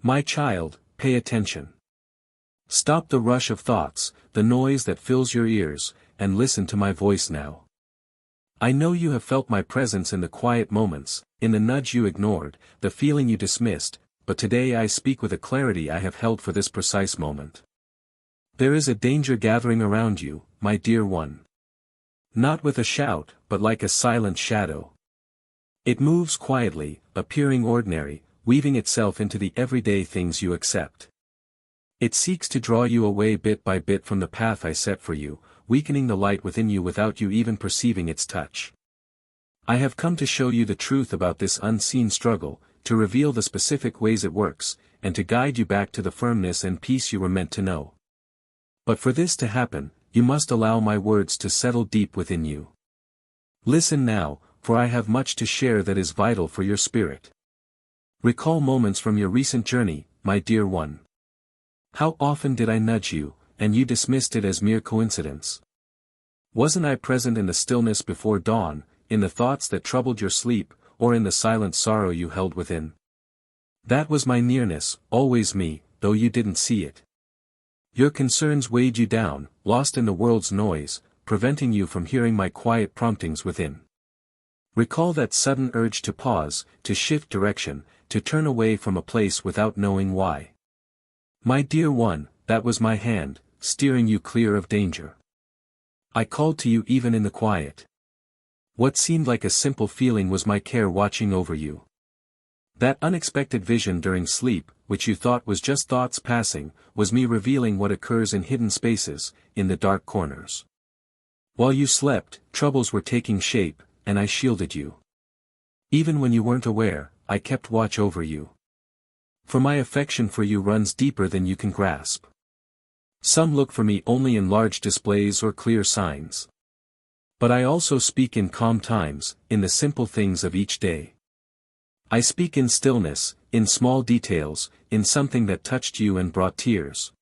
My child, pay attention. Stop the rush of thoughts, the noise that fills your ears, and listen to my voice now. I know you have felt my presence in the quiet moments, in the nudge you ignored, the feeling you dismissed, but today I speak with a clarity I have held for this precise moment. There is a danger gathering around you, my dear one. Not with a shout, but like a silent shadow. It moves quietly, appearing ordinary, weaving itself into the everyday things you accept. It seeks to draw you away bit by bit from the path I set for you, weakening the light within you without you even perceiving its touch. I have come to show you the truth about this unseen struggle, to reveal the specific ways it works, and to guide you back to the firmness and peace you were meant to know. But for this to happen, you must allow my words to settle deep within you. Listen now, for I have much to share that is vital for your spirit. Recall moments from your recent journey, my dear one. How often did I nudge you, and you dismissed it as mere coincidence? Wasn't I present in the stillness before dawn, in the thoughts that troubled your sleep, or in the silent sorrow you held within? That was my nearness, always me, though you didn't see it. Your concerns weighed you down, lost in the world's noise, preventing you from hearing my quiet promptings within. Recall that sudden urge to pause, to shift direction, to turn away from a place without knowing why. My dear one, that was my hand, steering you clear of danger. I called to you even in the quiet. What seemed like a simple feeling was my care watching over you. That unexpected vision during sleep, which you thought was just thoughts passing, was me revealing what occurs in hidden spaces, in the dark corners. While you slept, troubles were taking shape, and I shielded you. Even when you weren't aware, I kept watch over you. For my affection for you runs deeper than you can grasp. Some look for me only in large displays or clear signs. But I also speak in calm times, in the simple things of each day. I speak in stillness, in small details, in something that touched you and brought tears.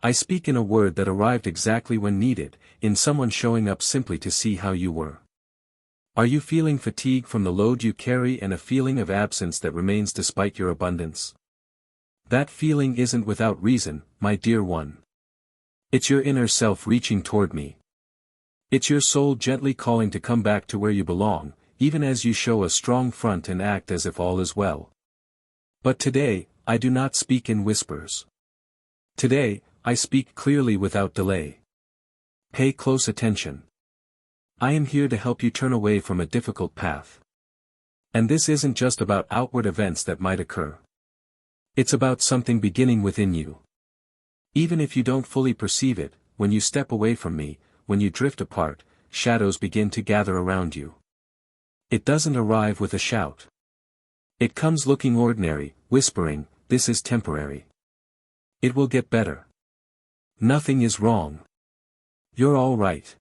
I speak in a word that arrived exactly when needed, in someone showing up simply to see how you were. Are you feeling fatigue from the load you carry and a feeling of absence that remains despite your abundance? That feeling isn't without reason, my dear one. It's your inner self reaching toward me. It's your soul gently calling to come back to where you belong, even as you show a strong front and act as if all is well. But today, I do not speak in whispers. Today, I speak clearly without delay. Pay close attention. I am here to help you turn away from a difficult path. And this isn't just about outward events that might occur. It's about something beginning within you. Even if you don't fully perceive it, when you step away from me, when you drift apart, shadows begin to gather around you. It doesn't arrive with a shout. It comes looking ordinary, whispering, "This is temporary. It will get better. Nothing is wrong. You're all right."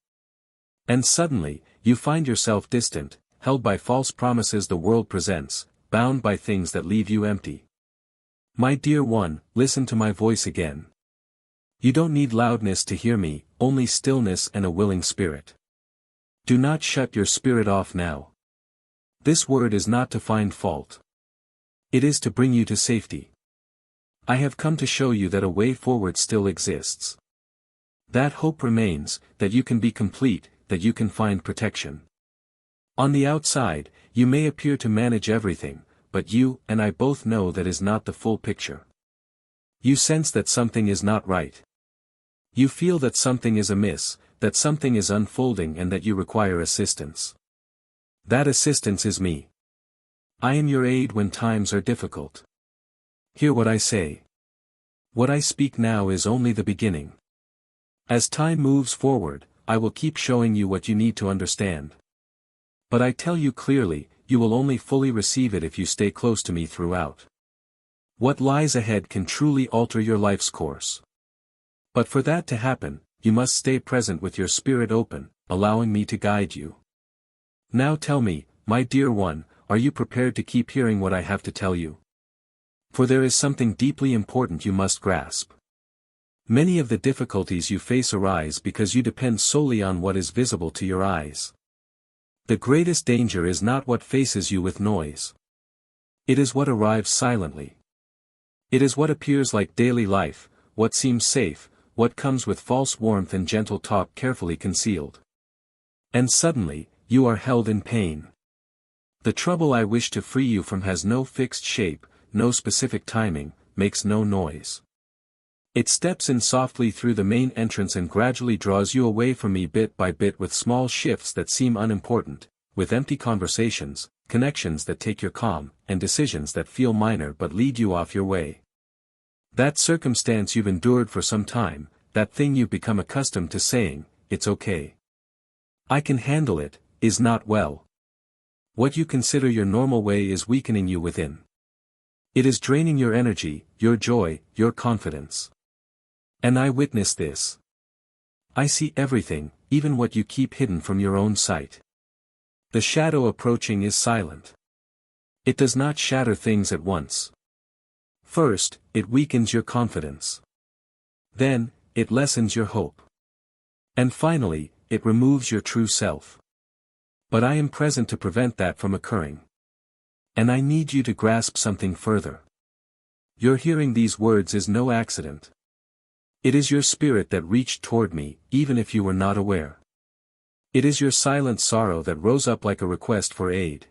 And suddenly, you find yourself distant, held by false promises the world presents, bound by things that leave you empty. My dear one, listen to my voice again. You don't need loudness to hear me, only stillness and a willing spirit. Do not shut your spirit off now. This word is not to find fault. It is to bring you to safety. I have come to show you that a way forward still exists. That hope remains, that you can be complete, that you can find protection. On the outside, you may appear to manage everything, but you and I both know that is not the full picture. You sense that something is not right. You feel that something is amiss, that something is unfolding and that you require assistance. That assistance is me. I am your aid when times are difficult. Hear what I say. What I speak now is only the beginning. As time moves forward, I will keep showing you what you need to understand. But I tell you clearly, you will only fully receive it if you stay close to me throughout. What lies ahead can truly alter your life's course. But for that to happen, you must stay present with your spirit open, allowing me to guide you. Now tell me, my dear one, are you prepared to keep hearing what I have to tell you? For there is something deeply important you must grasp. Many of the difficulties you face arise because you depend solely on what is visible to your eyes. The greatest danger is not what faces you with noise. It is what arrives silently. It is what appears like daily life, what seems safe, what comes with false warmth and gentle talk carefully concealed. And suddenly, you are held in pain. The trouble I wish to free you from has no fixed shape, no specific timing, makes no noise. It steps in softly through the main entrance and gradually draws you away from me bit by bit with small shifts that seem unimportant, with empty conversations, connections that take your calm, and decisions that feel minor but lead you off your way. That circumstance you've endured for some time, that thing you've become accustomed to saying, "It's okay. I can handle it," is not well. What you consider your normal way is weakening you within. It is draining your energy, your joy, your confidence. And I witness this. I see everything, even what you keep hidden from your own sight. The shadow approaching is silent. It does not shatter things at once. First, it weakens your confidence. Then, it lessens your hope. And finally, it removes your true self. But I am present to prevent that from occurring. And I need you to grasp something further. Your hearing these words is no accident. It is your spirit that reached toward me, even if you were not aware. It is your silent sorrow that rose up like a request for aid.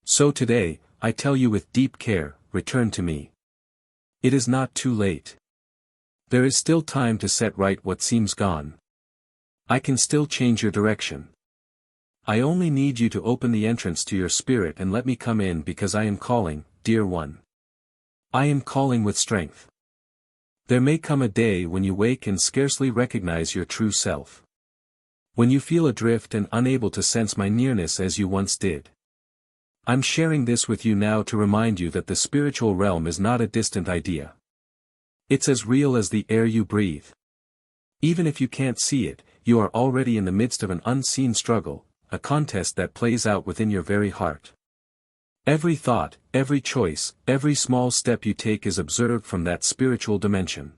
So today, I tell you with deep care, return to me. It is not too late. There is still time to set right what seems gone. I can still change your direction. I only need you to open the entrance to your spirit and let me come in because I am calling, dear one. I am calling with strength. There may come a day when you wake and scarcely recognize your true self. When you feel adrift and unable to sense my nearness as you once did. I'm sharing this with you now to remind you that the spiritual realm is not a distant idea. It's as real as the air you breathe. Even if you can't see it, you are already in the midst of an unseen struggle, a contest that plays out within your very heart. Every thought, every choice, every small step you take is observed from that spiritual dimension.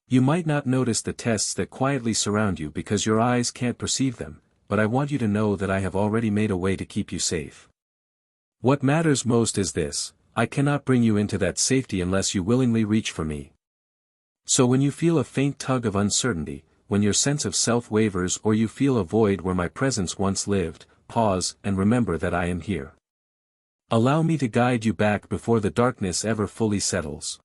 You might not notice the tests that quietly surround you because your eyes can't perceive them, but I want you to know that I have already made a way to keep you safe. What matters most is this: I cannot bring you into that safety unless you willingly reach for me. So when you feel a faint tug of uncertainty, when your sense of self wavers or you feel a void where my presence once lived, pause and remember that I am here. Allow me to guide you back before the darkness ever fully settles.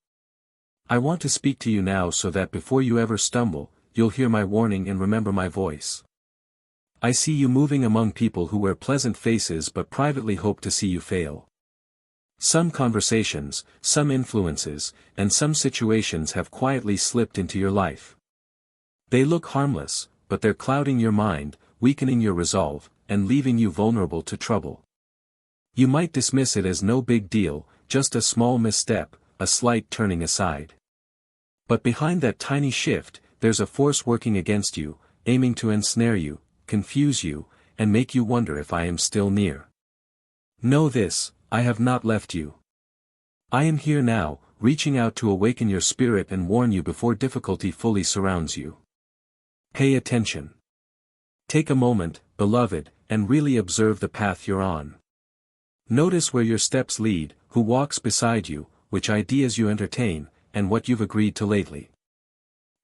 I want to speak to you now so that before you ever stumble, you'll hear my warning and remember my voice. I see you moving among people who wear pleasant faces but privately hope to see you fail. Some conversations, some influences, and some situations have quietly slipped into your life. They look harmless, but they're clouding your mind, weakening your resolve, and leaving you vulnerable to trouble. You might dismiss it as no big deal, just a small misstep, a slight turning aside. But behind that tiny shift, there's a force working against you, aiming to ensnare you, confuse you, and make you wonder if I am still near. Know this: I have not left you. I am here now, reaching out to awaken your spirit and warn you before difficulty fully surrounds you. Pay attention. Take a moment, beloved, and really observe the path you're on. Notice where your steps lead, who walks beside you, which ideas you entertain, and what you've agreed to lately.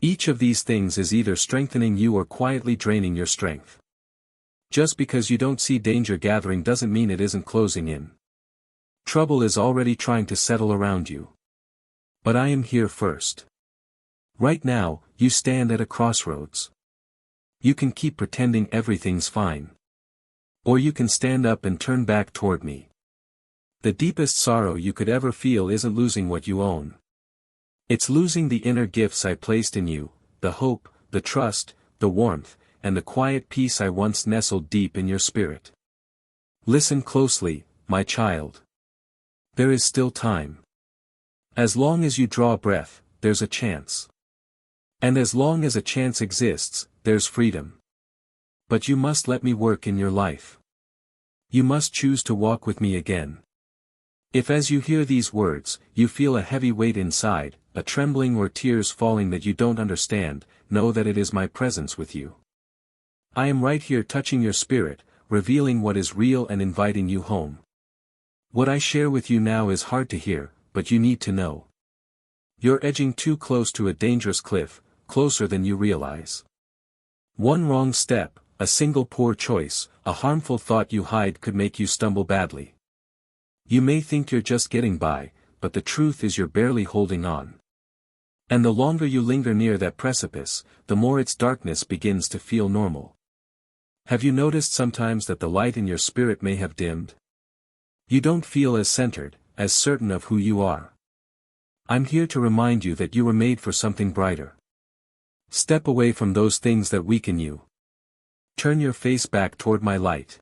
Each of these things is either strengthening you or quietly draining your strength. Just because you don't see danger gathering doesn't mean it isn't closing in. Trouble is already trying to settle around you. But I am here first. Right now, you stand at a crossroads. You can keep pretending everything's fine. Or you can stand up and turn back toward me. The deepest sorrow you could ever feel isn't losing what you own. It's losing the inner gifts I placed in you, the hope, the trust, the warmth, and the quiet peace I once nestled deep in your spirit. Listen closely, my child. There is still time. As long as you draw breath, there's a chance. And as long as a chance exists, there's freedom. But you must let me work in your life. You must choose to walk with me again. If as you hear these words, you feel a heavy weight inside, a trembling or tears falling that you don't understand, know that it is my presence with you. I am right here touching your spirit, revealing what is real and inviting you home. What I share with you now is hard to hear, but you need to know. You're edging too close to a dangerous cliff, closer than you realize. One wrong step, a single poor choice, a harmful thought you hide could make you stumble badly. You may think you're just getting by, but the truth is you're barely holding on. And the longer you linger near that precipice, the more its darkness begins to feel normal. Have you noticed sometimes that the light in your spirit may have dimmed? You don't feel as centered, as certain of who you are. I'm here to remind you that you were made for something brighter. Step away from those things that weaken you. Turn your face back toward my light.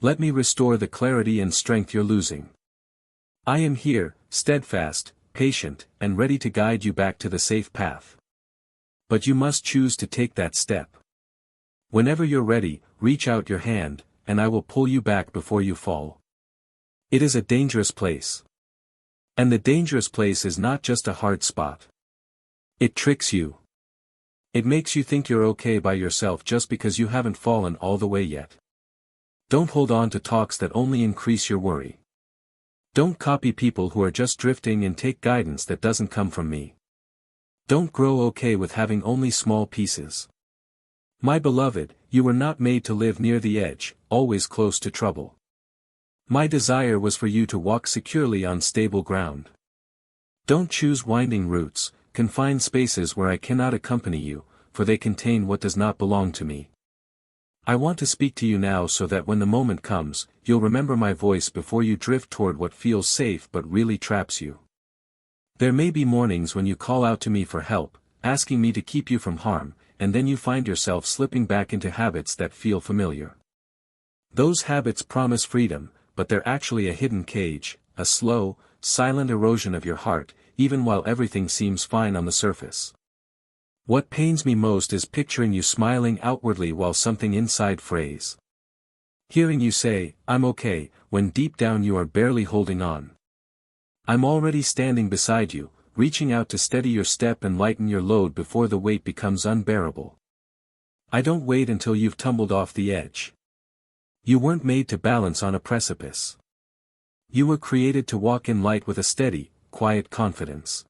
Let me restore the clarity and strength you're losing. I am here, steadfast, patient, and ready to guide you back to the safe path. But you must choose to take that step. Whenever you're ready, reach out your hand, and I will pull you back before you fall. It is a dangerous place. And the dangerous place is not just a hard spot. It tricks you. It makes you think you're okay by yourself just because you haven't fallen all the way yet. Don't hold on to talks that only increase your worry. Don't copy people who are just drifting and take guidance that doesn't come from me. Don't grow okay with having only small pieces. My beloved, you were not made to live near the edge, always close to trouble. My desire was for you to walk securely on stable ground. Don't choose winding routes, confined spaces where I cannot accompany you, for they contain what does not belong to me. I want to speak to you now so that when the moment comes, you'll remember my voice before you drift toward what feels safe but really traps you. There may be mornings when you call out to me for help, asking me to keep you from harm, and then you find yourself slipping back into habits that feel familiar. Those habits promise freedom, but they're actually a hidden cage, a slow, silent erosion of your heart, even while everything seems fine on the surface. What pains me most is picturing you smiling outwardly while something inside frays. Hearing you say, "I'm okay," when deep down you are barely holding on. I'm already standing beside you, reaching out to steady your step and lighten your load before the weight becomes unbearable. I don't wait until you've tumbled off the edge. You weren't made to balance on a precipice. You were created to walk in light with a steady, quiet confidence.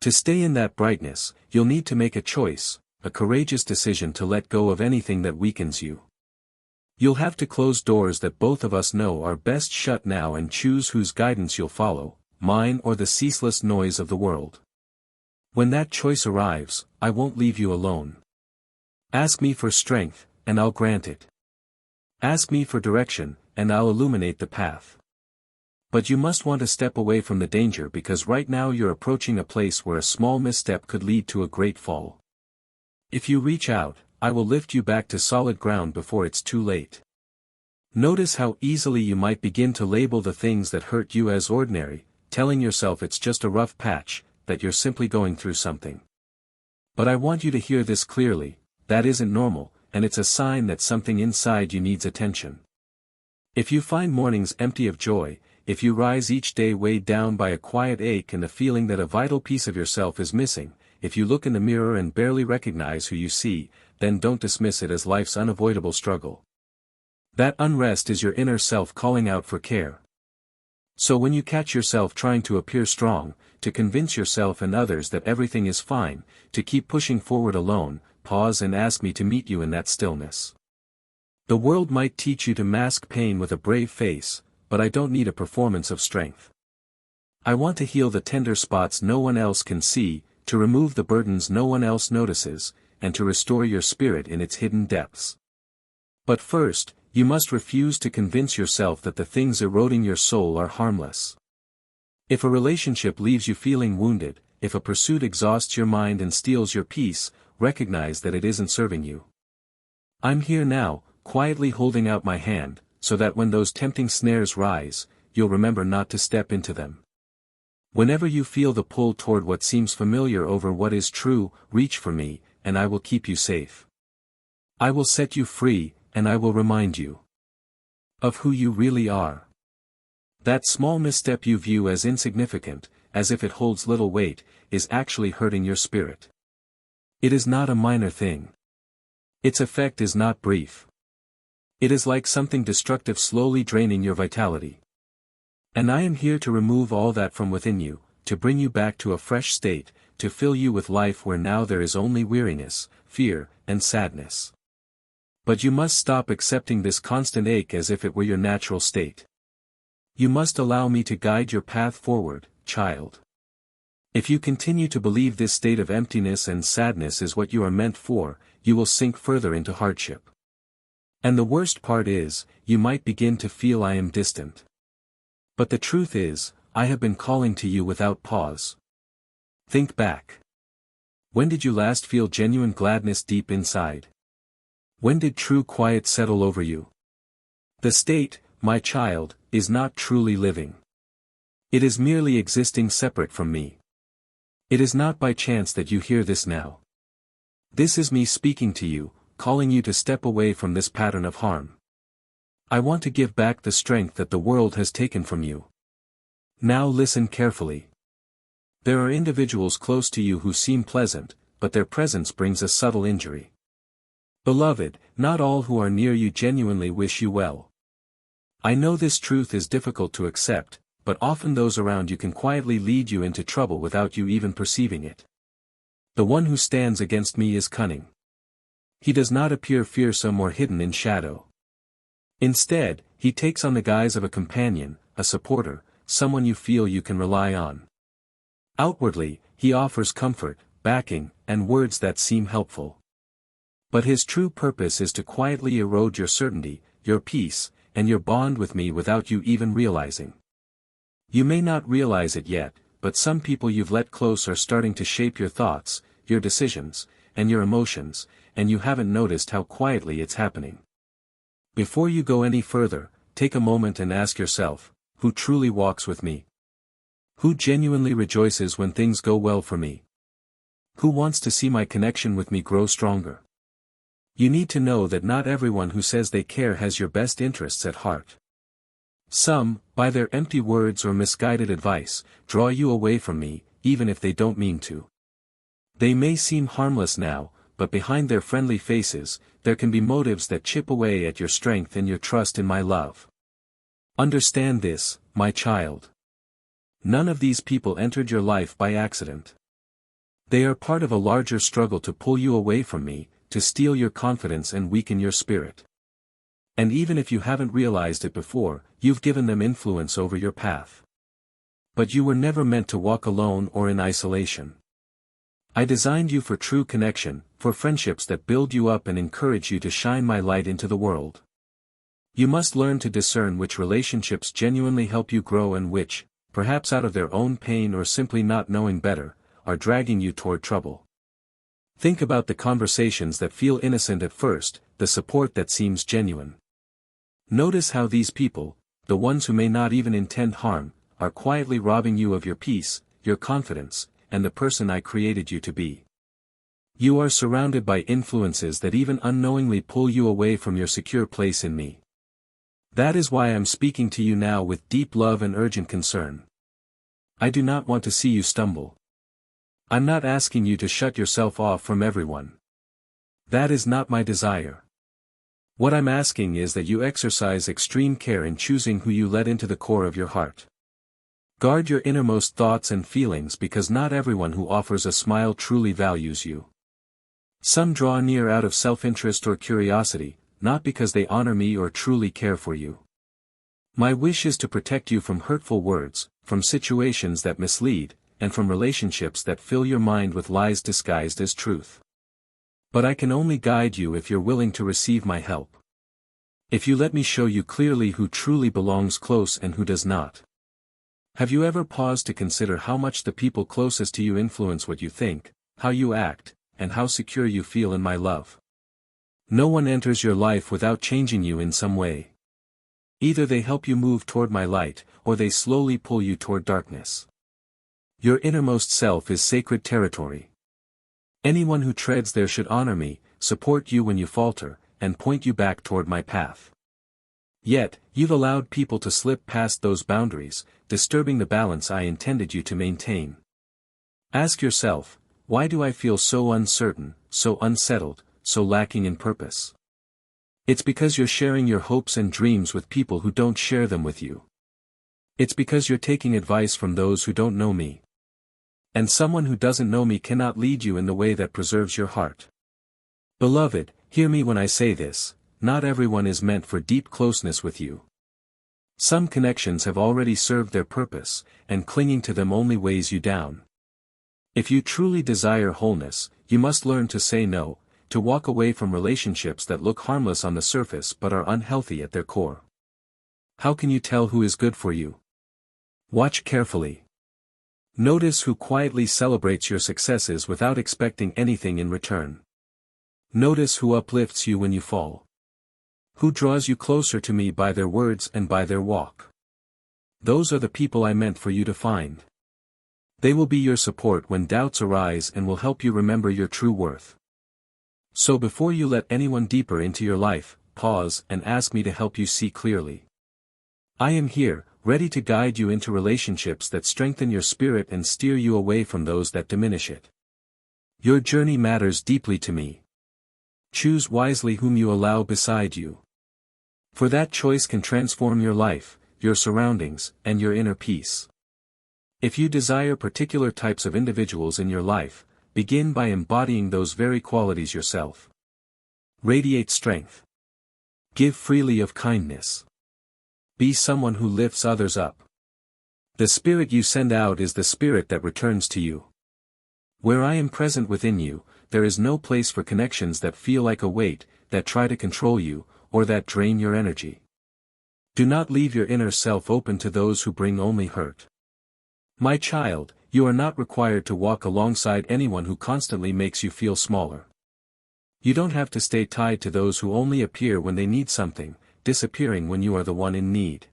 To stay in that brightness, you'll need to make a choice, a courageous decision to let go of anything that weakens you. You'll have to close doors that both of us know are best shut now and choose whose guidance you'll follow, mine or the ceaseless noise of the world. When that choice arrives, I won't leave you alone. Ask me for strength, and I'll grant it. Ask me for direction, and I'll illuminate the path. But you must want to step away from the danger because right now you're approaching a place where a small misstep could lead to a great fall. If you reach out, I will lift you back to solid ground before it's too late. Notice how easily you might begin to label the things that hurt you as ordinary, telling yourself it's just a rough patch, that you're simply going through something. But I want you to hear this clearly, that isn't normal, and it's a sign that something inside you needs attention. If you find mornings empty of joy, if you rise each day weighed down by a quiet ache and the feeling that a vital piece of yourself is missing, if you look in the mirror and barely recognize who you see, then don't dismiss it as life's unavoidable struggle. That unrest is your inner self calling out for care. So when you catch yourself trying to appear strong, to convince yourself and others that everything is fine, to keep pushing forward alone, pause and ask me to meet you in that stillness. The world might teach you to mask pain with a brave face, but I don't need a performance of strength. I want to heal the tender spots no one else can see, to remove the burdens no one else notices, and to restore your spirit in its hidden depths. But first, you must refuse to convince yourself that the things eroding your soul are harmless. If a relationship leaves you feeling wounded, if a pursuit exhausts your mind and steals your peace, recognize that it isn't serving you. I'm here now, quietly holding out my hand, so that when those tempting snares rise, you'll remember not to step into them. Whenever you feel the pull toward what seems familiar over what is true, reach for me, and I will keep you safe. I will set you free, and I will remind you of who you really are. That small misstep you view as insignificant, as if it holds little weight, is actually hurting your spirit. It is not a minor thing. Its effect is not brief. It is like something destructive slowly draining your vitality. And I am here to remove all that from within you, to bring you back to a fresh state, to fill you with life where now there is only weariness, fear, and sadness. But you must stop accepting this constant ache as if it were your natural state. You must allow me to guide your path forward, child. If you continue to believe this state of emptiness and sadness is what you are meant for, you will sink further into hardship. And the worst part is, you might begin to feel I am distant. But the truth is, I have been calling to you without pause. Think back. When did you last feel genuine gladness deep inside? When did true quiet settle over you? The state, my child, is not truly living. It is merely existing separate from me. It is not by chance that you hear this now. This is me speaking to you, calling you to step away from this pattern of harm. I want to give back the strength that the world has taken from you. Now listen carefully. There are individuals close to you who seem pleasant, but their presence brings a subtle injury. Beloved, not all who are near you genuinely wish you well. I know this truth is difficult to accept, but often those around you can quietly lead you into trouble without you even perceiving it. The one who stands against me is cunning. He does not appear fearsome or hidden in shadow. Instead, he takes on the guise of a companion, a supporter, someone you feel you can rely on. Outwardly, he offers comfort, backing, and words that seem helpful. But his true purpose is to quietly erode your certainty, your peace, and your bond with me without you even realizing. You may not realize it yet, but some people you've let close are starting to shape your thoughts, your decisions, and your emotions, and you haven't noticed how quietly it's happening. Before you go any further, take a moment and ask yourself, who truly walks with me? Who genuinely rejoices when things go well for me? Who wants to see my connection with me grow stronger? You need to know that not everyone who says they care has your best interests at heart. Some, by their empty words or misguided advice, draw you away from me, even if they don't mean to. They may seem harmless now, but behind their friendly faces, there can be motives that chip away at your strength and your trust in my love. Understand this, my child. None of these people entered your life by accident. They are part of a larger struggle to pull you away from me, to steal your confidence and weaken your spirit. And even if you haven't realized it before, you've given them influence over your path. But you were never meant to walk alone or in isolation. I designed you for true connection, for friendships that build you up and encourage you to shine my light into the world. You must learn to discern which relationships genuinely help you grow and which, perhaps out of their own pain or simply not knowing better, are dragging you toward trouble. Think about the conversations that feel innocent at first, the support that seems genuine. Notice how these people, the ones who may not even intend harm, are quietly robbing you of your peace, your confidence, and the person I created you to be. You are surrounded by influences that even unknowingly pull you away from your secure place in me. That is why I'm speaking to you now with deep love and urgent concern. I do not want to see you stumble. I'm not asking you to shut yourself off from everyone. That is not my desire. What I'm asking is that you exercise extreme care in choosing who you let into the core of your heart. Guard your innermost thoughts and feelings because not everyone who offers a smile truly values you. Some draw near out of self-interest or curiosity, not because they honor me or truly care for you. My wish is to protect you from hurtful words, from situations that mislead, and from relationships that fill your mind with lies disguised as truth. But I can only guide you if you're willing to receive my help. If you let me show you clearly who truly belongs close and who does not. Have you ever paused to consider how much the people closest to you influence what you think, how you act, and how secure you feel in my love? No one enters your life without changing you in some way. Either they help you move toward my light, or they slowly pull you toward darkness. Your innermost self is sacred territory. Anyone who treads there should honor me, support you when you falter, and point you back toward my path. Yet, you've allowed people to slip past those boundaries, disturbing the balance I intended you to maintain. Ask yourself, why do I feel so uncertain, so unsettled, so lacking in purpose? It's because you're sharing your hopes and dreams with people who don't share them with you. It's because you're taking advice from those who don't know me. And someone who doesn't know me cannot lead you in the way that preserves your heart. Beloved, hear me when I say this, not everyone is meant for deep closeness with you. Some connections have already served their purpose, and clinging to them only weighs you down. If you truly desire wholeness, you must learn to say no, to walk away from relationships that look harmless on the surface but are unhealthy at their core. How can you tell who is good for you? Watch carefully. Notice who quietly celebrates your successes without expecting anything in return. Notice who uplifts you when you fall. Who draws you closer to me by their words and by their walk. Those are the people I meant for you to find. They will be your support when doubts arise and will help you remember your true worth. So before you let anyone deeper into your life, pause and ask me to help you see clearly. I am here, ready to guide you into relationships that strengthen your spirit and steer you away from those that diminish it. Your journey matters deeply to me. Choose wisely whom you allow beside you. For that choice can transform your life, your surroundings, and your inner peace. If you desire particular types of individuals in your life, begin by embodying those very qualities yourself. Radiate strength. Give freely of kindness. Be someone who lifts others up. The spirit you send out is the spirit that returns to you. Where I am present within you, there is no place for connections that feel like a weight, that try to control you, or that drain your energy. Do not leave your inner self open to those who bring only hurt. My child, you are not required to walk alongside anyone who constantly makes you feel smaller. You don't have to stay tied to those who only appear when they need something, disappearing when you are the one in need.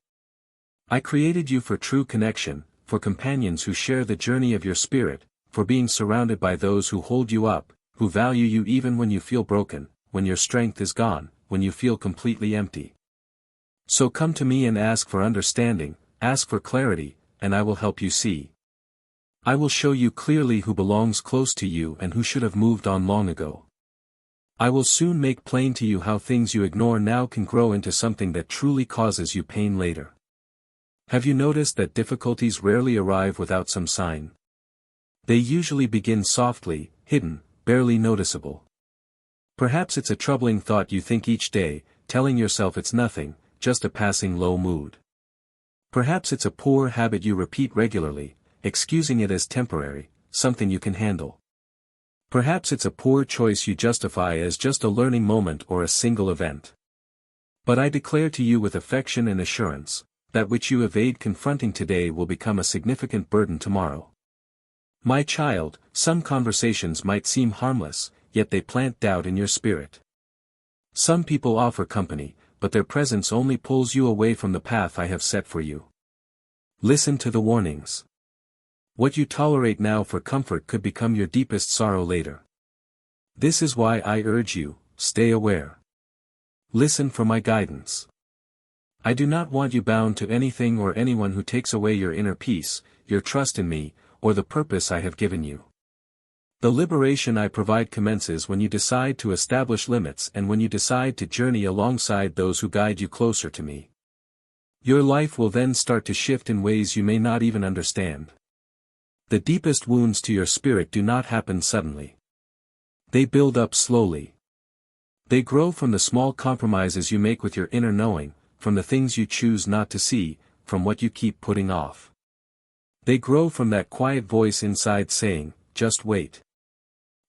I created you for true connection, for companions who share the journey of your spirit, for being surrounded by those who hold you up, who value you even when you feel broken, when your strength is gone, when you feel completely empty. So come to me and ask for understanding, ask for clarity, and I will help you see. I will show you clearly who belongs close to you and who should have moved on long ago. I will soon make plain to you how things you ignore now can grow into something that truly causes you pain later. Have you noticed that difficulties rarely arrive without some sign? They usually begin softly, hidden, barely noticeable. Perhaps it's a troubling thought you think each day, telling yourself it's nothing, just a passing low mood. Perhaps it's a poor habit you repeat regularly, excusing it as temporary, something you can handle. Perhaps it's a poor choice you justify as just a learning moment or a single event. But I declare to you with affection and assurance, that which you evade confronting today will become a significant burden tomorrow. My child, some conversations might seem harmless, yet they plant doubt in your spirit. Some people offer company, but their presence only pulls you away from the path I have set for you. Listen to the warnings. What you tolerate now for comfort could become your deepest sorrow later. This is why I urge you, stay aware. Listen for my guidance. I do not want you bound to anything or anyone who takes away your inner peace, your trust in me, or the purpose I have given you. The liberation I provide commences when you decide to establish limits and when you decide to journey alongside those who guide you closer to me. Your life will then start to shift in ways you may not even understand. The deepest wounds to your spirit do not happen suddenly. They build up slowly. They grow from the small compromises you make with your inner knowing, from the things you choose not to see, from what you keep putting off. They grow from that quiet voice inside saying, just wait.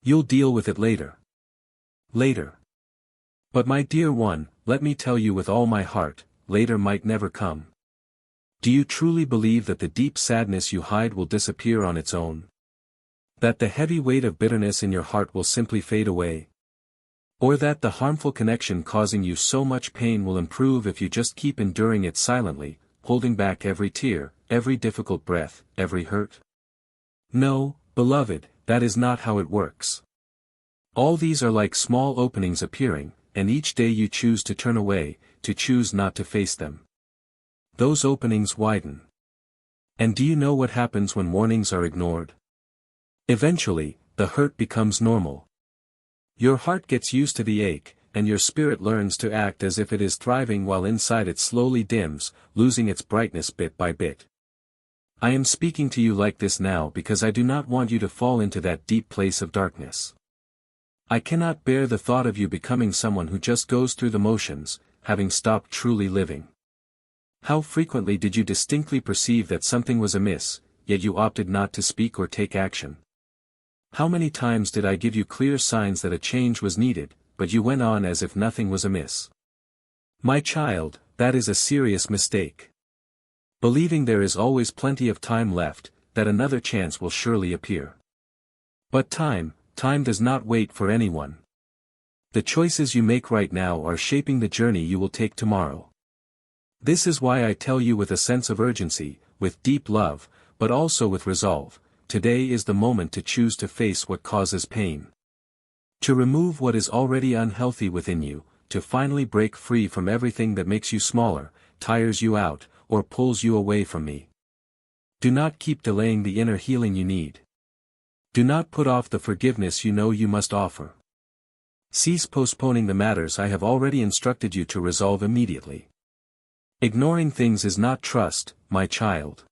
You'll deal with it later. Later. But my dear one, let me tell you with all my heart, later might never come. Do you truly believe that the deep sadness you hide will disappear on its own? That the heavy weight of bitterness in your heart will simply fade away? Or that the harmful connection causing you so much pain will improve if you just keep enduring it silently, holding back every tear, every difficult breath, every hurt? No, beloved, that is not how it works. All these are like small openings appearing, and each day you choose to turn away, to choose not to face them. Those openings widen. And do you know what happens when warnings are ignored? Eventually, the hurt becomes normal. Your heart gets used to the ache, and your spirit learns to act as if it is thriving while inside it slowly dims, losing its brightness bit by bit. I am speaking to you like this now because I do not want you to fall into that deep place of darkness. I cannot bear the thought of you becoming someone who just goes through the motions, having stopped truly living. How frequently did you distinctly perceive that something was amiss, yet you opted not to speak or take action? How many times did I give you clear signs that a change was needed, but you went on as if nothing was amiss? My child, that is a serious mistake. Believing there is always plenty of time left, that another chance will surely appear. But time does not wait for anyone. The choices you make right now are shaping the journey you will take tomorrow. This is why I tell you with a sense of urgency, with deep love, but also with resolve, today is the moment to choose to face what causes pain. To remove what is already unhealthy within you, to finally break free from everything that makes you smaller, tires you out, or pulls you away from me. Do not keep delaying the inner healing you need. Do not put off the forgiveness you know you must offer. Cease postponing the matters I have already instructed you to resolve immediately. Ignoring things is not trust, my child.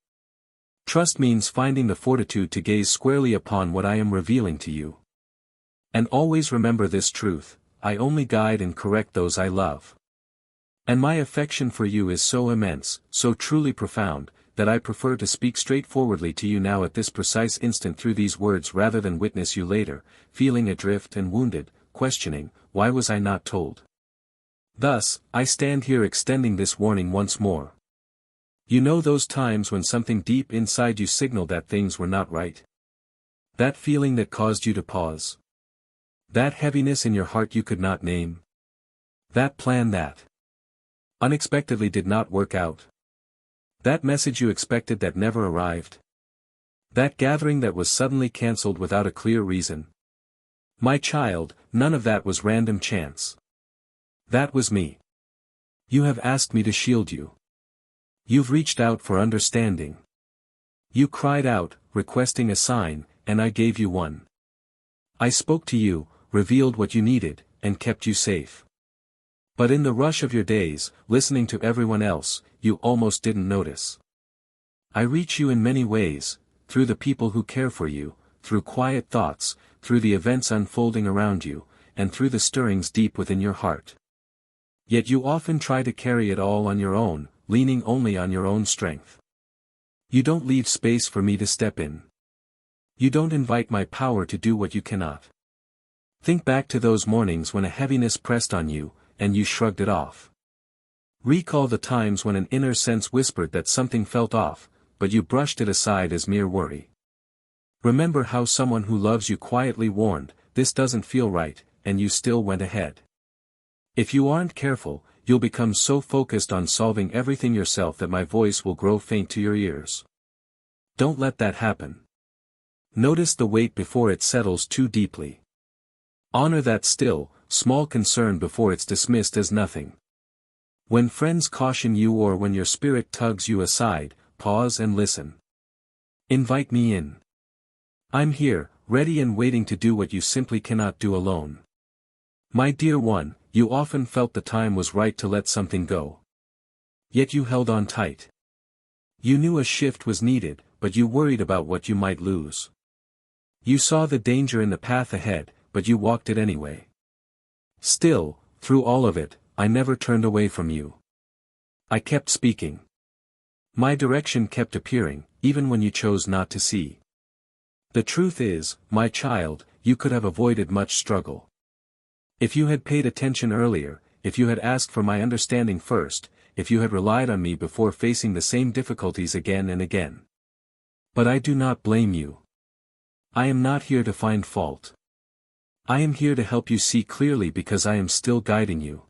Trust means finding the fortitude to gaze squarely upon what I am revealing to you. And always remember this truth, I only guide and correct those I love. And my affection for you is so immense, so truly profound, that I prefer to speak straightforwardly to you now at this precise instant through these words rather than witness you later, feeling adrift and wounded, questioning, why was I not told? Thus, I stand here extending this warning once more. You know those times when something deep inside you signaled that things were not right? That feeling that caused you to pause? That heaviness in your heart you could not name? That plan that unexpectedly did not work out? That message you expected that never arrived? That gathering that was suddenly cancelled without a clear reason? My child, none of that was random chance. That was me. You have asked me to shield you. You've reached out for understanding. You cried out, requesting a sign, and I gave you one. I spoke to you, revealed what you needed, and kept you safe. But in the rush of your days, listening to everyone else, you almost didn't notice. I reach you in many ways, through the people who care for you, through quiet thoughts, through the events unfolding around you, and through the stirrings deep within your heart. Yet you often try to carry it all on your own, leaning only on your own strength. You don't leave space for me to step in. You don't invite my power to do what you cannot. Think back to those mornings when a heaviness pressed on you, and you shrugged it off. Recall the times when an inner sense whispered that something felt off, but you brushed it aside as mere worry. Remember how someone who loves you quietly warned, this doesn't feel right, and you still went ahead. If you aren't careful, you'll become so focused on solving everything yourself that my voice will grow faint to your ears. Don't let that happen. Notice the weight before it settles too deeply. Honor that still, small concern before it's dismissed as nothing. When friends caution you or when your spirit tugs you aside, pause and listen. Invite me in. I'm here, ready and waiting to do what you simply cannot do alone. My dear one, you often felt the time was right to let something go. Yet you held on tight. You knew a shift was needed, but you worried about what you might lose. You saw the danger in the path ahead, but you walked it anyway. Still, through all of it, I never turned away from you. I kept speaking. My direction kept appearing, even when you chose not to see. The truth is, my child, you could have avoided much struggle. If you had paid attention earlier, if you had asked for my understanding first, if you had relied on me before facing the same difficulties again and again. But I do not blame you. I am not here to find fault. I am here to help you see clearly because I am still guiding you.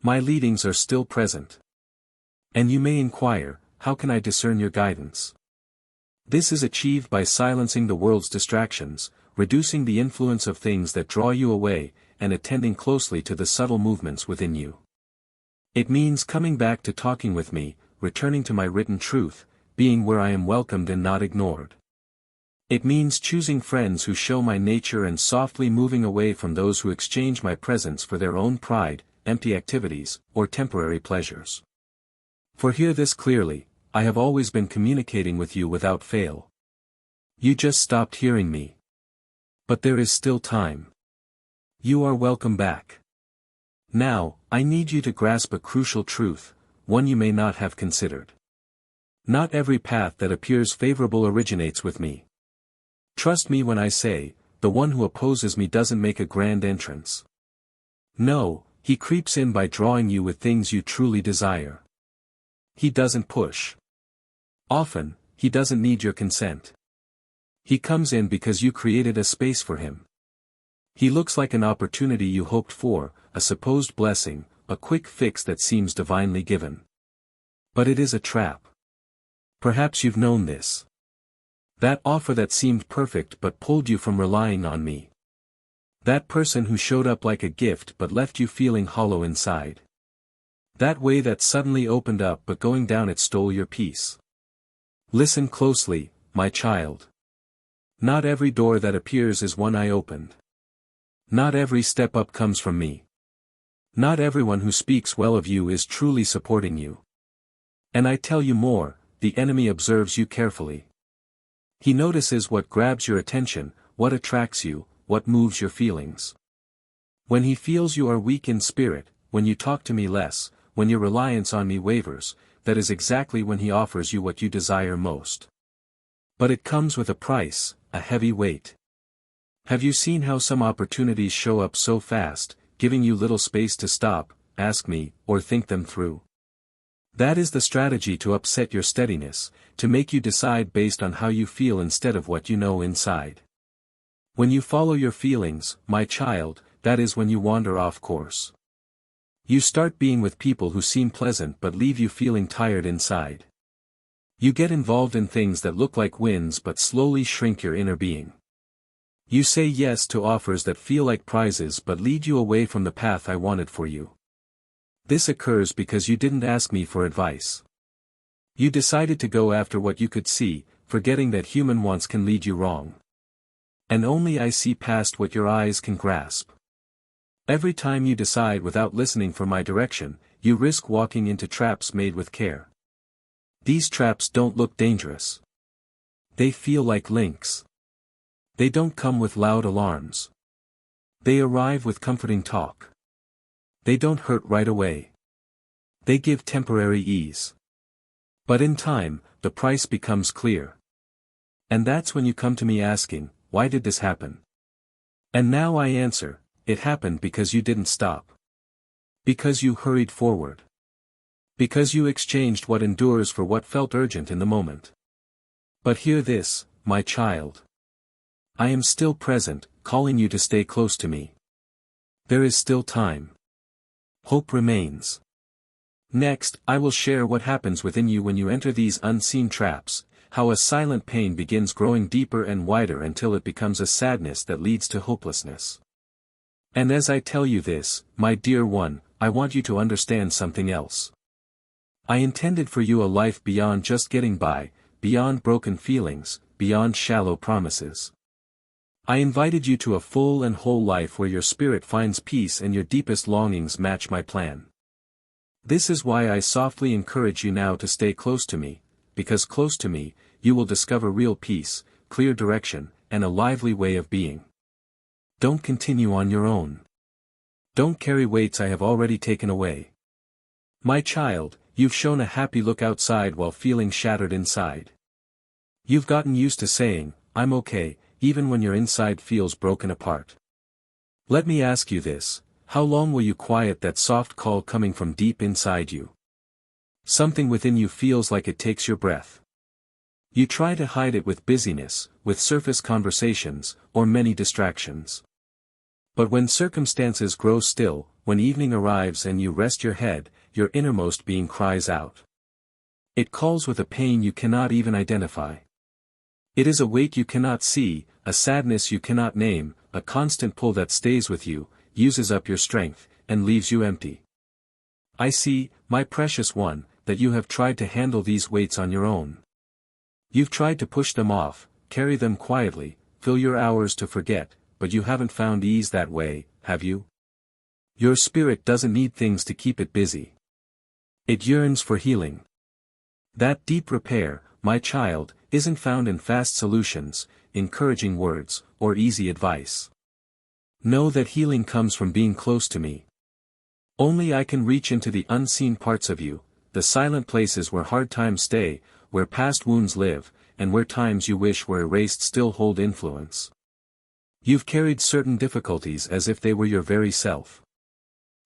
My leadings are still present. And you may inquire, how can I discern your guidance? This is achieved by silencing the world's distractions, reducing the influence of things that draw you away, and attending closely to the subtle movements within you. It means coming back to talking with me, returning to my written truth, being where I am welcomed and not ignored. It means choosing friends who show my nature and softly moving away from those who exchange my presence for their own pride, empty activities, or temporary pleasures. For hear this clearly, I have always been communicating with you without fail. You just stopped hearing me. But there is still time. You are welcome back. Now, I need you to grasp a crucial truth, one you may not have considered. Not every path that appears favorable originates with me. Trust me when I say, the one who opposes me doesn't make a grand entrance. No, he creeps in by drawing you with things you truly desire. He doesn't push. Often, he doesn't need your consent. He comes in because you created a space for him. He looks like an opportunity you hoped for, a supposed blessing, a quick fix that seems divinely given. But it is a trap. Perhaps you've known this. That offer that seemed perfect but pulled you from relying on me. That person who showed up like a gift but left you feeling hollow inside. That way that suddenly opened up but going down it stole your peace. Listen closely, my child. Not every door that appears is one I opened. Not every step up comes from me. Not everyone who speaks well of you is truly supporting you. And I tell you more, the enemy observes you carefully. He notices what grabs your attention, what attracts you, what moves your feelings. When he feels you are weak in spirit, when you talk to me less, when your reliance on me wavers, that is exactly when he offers you what you desire most. But it comes with a price, a heavy weight. Have you seen how some opportunities show up so fast, giving you little space to stop, ask me, or think them through? That is the strategy to upset your steadiness, to make you decide based on how you feel instead of what you know inside. When you follow your feelings, my child, that is when you wander off course. You start being with people who seem pleasant but leave you feeling tired inside. You get involved in things that look like wins but slowly shrink your inner being. You say yes to offers that feel like prizes but lead you away from the path I wanted for you. This occurs because you didn't ask me for advice. You decided to go after what you could see, forgetting that human wants can lead you wrong. And only I see past what your eyes can grasp. Every time you decide without listening for my direction, you risk walking into traps made with care. These traps don't look dangerous. They feel like links. They don't come with loud alarms. They arrive with comforting talk. They don't hurt right away. They give temporary ease. But in time, the price becomes clear. And that's when you come to me asking, why did this happen? And now I answer, it happened because you didn't stop. Because you hurried forward. Because you exchanged what endures for what felt urgent in the moment. But hear this, my child. I am still present, calling you to stay close to me. There is still time. Hope remains. Next, I will share what happens within you when you enter these unseen traps, how a silent pain begins growing deeper and wider until it becomes a sadness that leads to hopelessness. And as I tell you this, my dear one, I want you to understand something else. I intended for you a life beyond just getting by, beyond broken feelings, beyond shallow promises. I invited you to a full and whole life where your spirit finds peace and your deepest longings match my plan. This is why I softly encourage you now to stay close to me, because close to me, you will discover real peace, clear direction, and a lively way of being. Don't continue on your own. Don't carry weights I have already taken away. My child, you've shown a happy look outside while feeling shattered inside. You've gotten used to saying, I'm okay, even when your inside feels broken apart. Let me ask you this, how long will you quiet that soft call coming from deep inside you? Something within you feels like it takes your breath. You try to hide it with busyness, with surface conversations, or many distractions. But when circumstances grow still, when evening arrives and you rest your head, your innermost being cries out. It calls with a pain you cannot even identify. It is a weight you cannot see, a sadness you cannot name, a constant pull that stays with you, uses up your strength, and leaves you empty. I see, my precious one, that you have tried to handle these weights on your own. You've tried to push them off, carry them quietly, fill your hours to forget, but you haven't found ease that way, have you? Your spirit doesn't need things to keep it busy. It yearns for healing. That deep repair, my child, isn't found in fast solutions, encouraging words, or easy advice. Know that healing comes from being close to me. Only I can reach into the unseen parts of you, the silent places where hard times stay, where past wounds live, and where times you wish were erased still hold influence. You've carried certain difficulties as if they were your very self.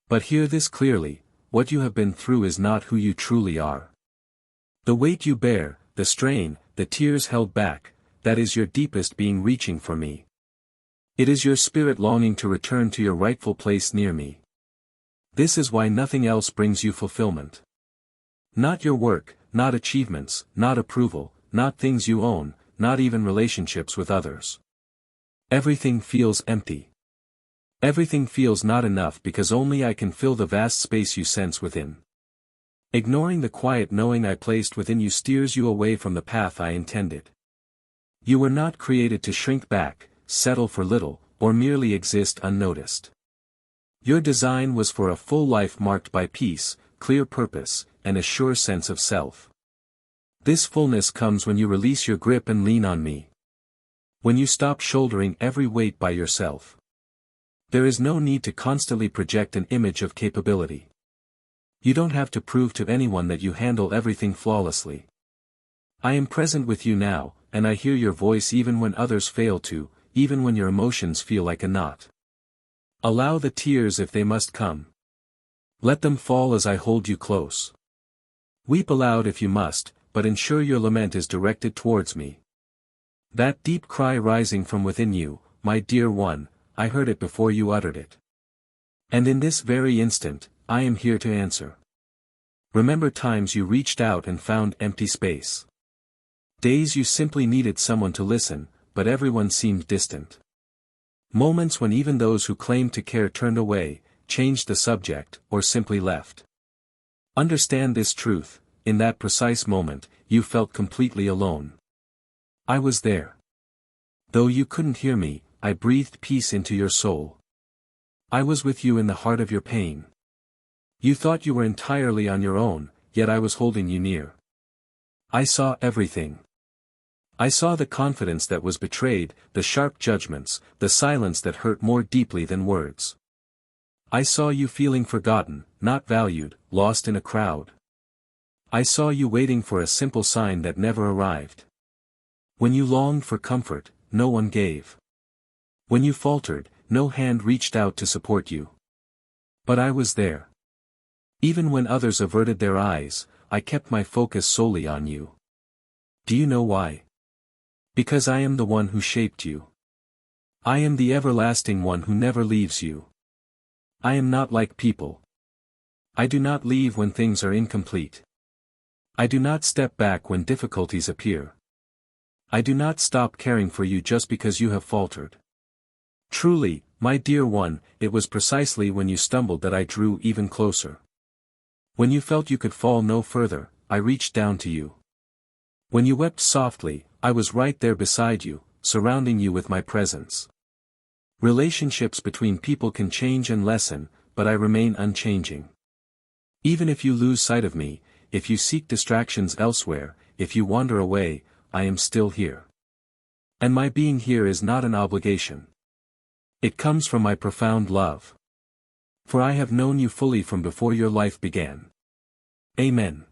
But hear this clearly, what you have been through is not who you truly are. The weight you bear, the strain, the tears held back, that is your deepest being reaching for me. It is your spirit longing to return to your rightful place near me. This is why nothing else brings you fulfillment. Not your work, not achievements, not approval, not things you own, not even relationships with others. Everything feels empty. Everything feels not enough because only I can fill the vast space you sense within. Ignoring the quiet knowing I placed within you steers you away from the path I intended. You were not created to shrink back, settle for little, or merely exist unnoticed. Your design was for a full life marked by peace, clear purpose, and a sure sense of self. This fullness comes when you release your grip and lean on me. When you stop shouldering every weight by yourself. There is no need to constantly project an image of capability. You don't have to prove to anyone that you handle everything flawlessly. I am present with you now, and I hear your voice even when others fail to, even when your emotions feel like a knot. Allow the tears if they must come. Let them fall as I hold you close. Weep aloud if you must, but ensure your lament is directed towards me. That deep cry rising from within you, my dear one, I heard it before you uttered it. And in this very instant, I am here to answer. Remember times you reached out and found empty space. Days you simply needed someone to listen, but everyone seemed distant. Moments when even those who claimed to care turned away, changed the subject, or simply left. Understand this truth, in that precise moment, you felt completely alone. I was there. Though you couldn't hear me, I breathed peace into your soul. I was with you in the heart of your pain. You thought you were entirely on your own, yet I was holding you near. I saw everything. I saw the confidence that was betrayed, the sharp judgments, the silence that hurt more deeply than words. I saw you feeling forgotten, not valued, lost in a crowd. I saw you waiting for a simple sign that never arrived. When you longed for comfort, no one gave. When you faltered, no hand reached out to support you. But I was there. Even when others averted their eyes, I kept my focus solely on you. Do you know why? Because I am the one who shaped you. I am the everlasting one who never leaves you. I am not like people. I do not leave when things are incomplete. I do not step back when difficulties appear. I do not stop caring for you just because you have faltered. Truly, my dear one, it was precisely when you stumbled that I drew even closer. When you felt you could fall no further, I reached down to you. When you wept softly, I was right there beside you, surrounding you with my presence. Relationships between people can change and lessen, but I remain unchanging. Even if you lose sight of me, if you seek distractions elsewhere, if you wander away, I am still here. And my being here is not an obligation. It comes from my profound love. For I have known you fully from before your life began. Amen.